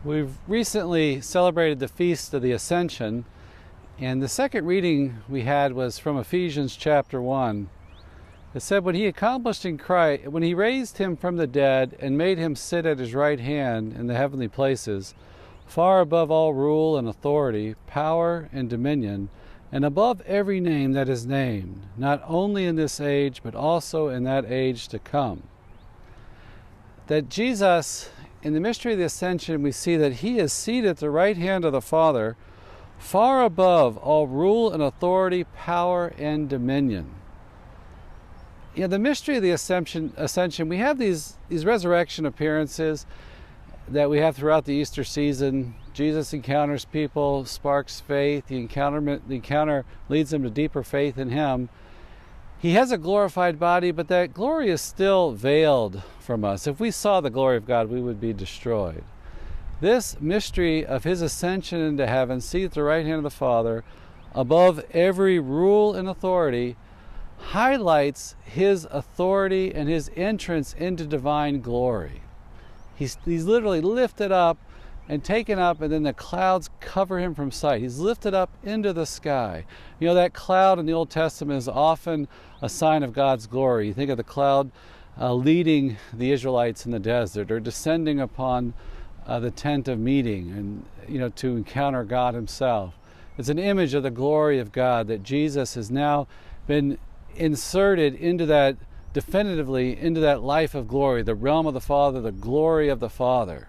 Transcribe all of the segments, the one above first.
We've recently celebrated the Feast of the Ascension, and the second reading we had was from Ephesians chapter 1. It said, when he accomplished in Christ, when he raised him from the dead and made him sit at his right hand in the heavenly places, far above all rule and authority, power and dominion, and above every name that is named, not only in this age, but also in that age to come. That Jesus, in the mystery of the Ascension, we see that he is seated at the right hand of the Father, far above all rule and authority, power and dominion. You know, the mystery of the Ascension, we have these resurrection appearances that we have throughout the Easter season. Jesus encounters people, sparks faith. The encounter leads them to deeper faith in him. He has a glorified body, but that glory is still veiled from us. If we saw the glory of God, we would be destroyed. This mystery of his ascension into heaven, seated at the right hand of the Father, above every rule and authority, highlights his authority and his entrance into divine glory. He's literally lifted up and taken up, and then the clouds cover him from sight. He's lifted up into the sky. You know, that cloud in the Old Testament is often a sign of God's glory. You think of the cloud leading the Israelites in the desert, or descending upon the tent of meeting, and to encounter God himself. It's an image of the glory of God, that Jesus has now been inserted into that, definitively into that life of glory, the realm of the Father, the glory of the Father.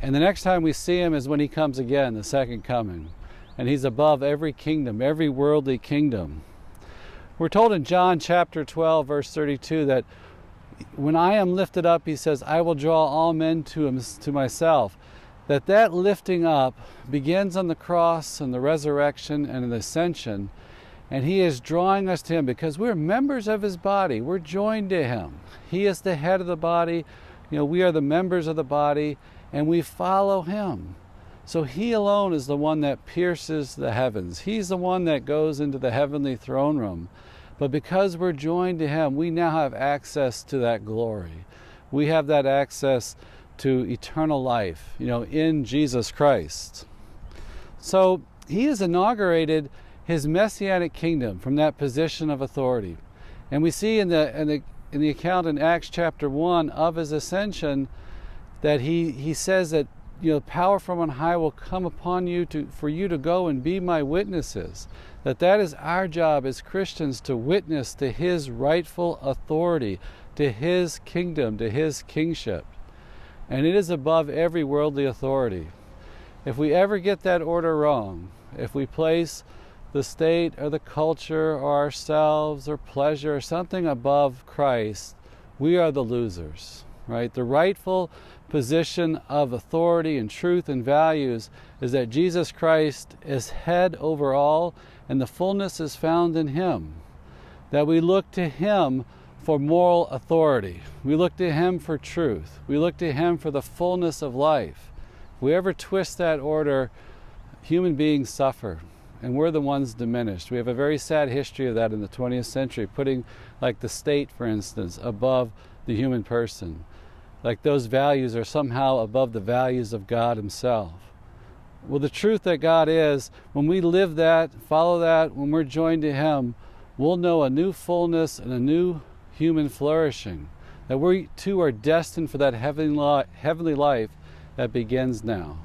And the next time we see him is when he comes again, the second coming. And he's above every kingdom, every worldly kingdom. We're told in John chapter 12, verse 32, that when I am lifted up, he says, I will draw all men to myself. That lifting up begins on the cross and the resurrection and the ascension. And he is drawing us to him because we're members of his body. We're joined to him. He is the head of the body. We are the members of the body, and we follow him. So he alone is the one that pierces the heavens. He's the one that goes into the heavenly throne room. But because we're joined to him, we now have access to that glory. We have that access to eternal life, in Jesus Christ. So he has inaugurated his messianic kingdom from that position of authority. And we see in the account in Acts chapter 1 of his ascension that he says that power from on high will come upon you for you to go and be my witnesses. That is our job as Christians, to witness to his rightful authority, to his kingdom, to his kingship. And it is above every worldly authority. If we ever get that order wrong, if we place the state or the culture or ourselves or pleasure or something above Christ, we are the losers, right? The rightful position of authority and truth and values is that Jesus Christ is head over all, and the fullness is found in him. That we look to him for moral authority. We look to him for truth. We look to him for the fullness of life. If we ever twist that order, human beings suffer, and we're the ones diminished. We have a very sad history of that in the 20th century, putting like the state, for instance, above the human person. Like those values are somehow above the values of God himself. Well, the truth that God is, when we live that, follow that, when we're joined to him, we'll know a new fullness and a new human flourishing. That we too are destined for that heavenly life that begins now.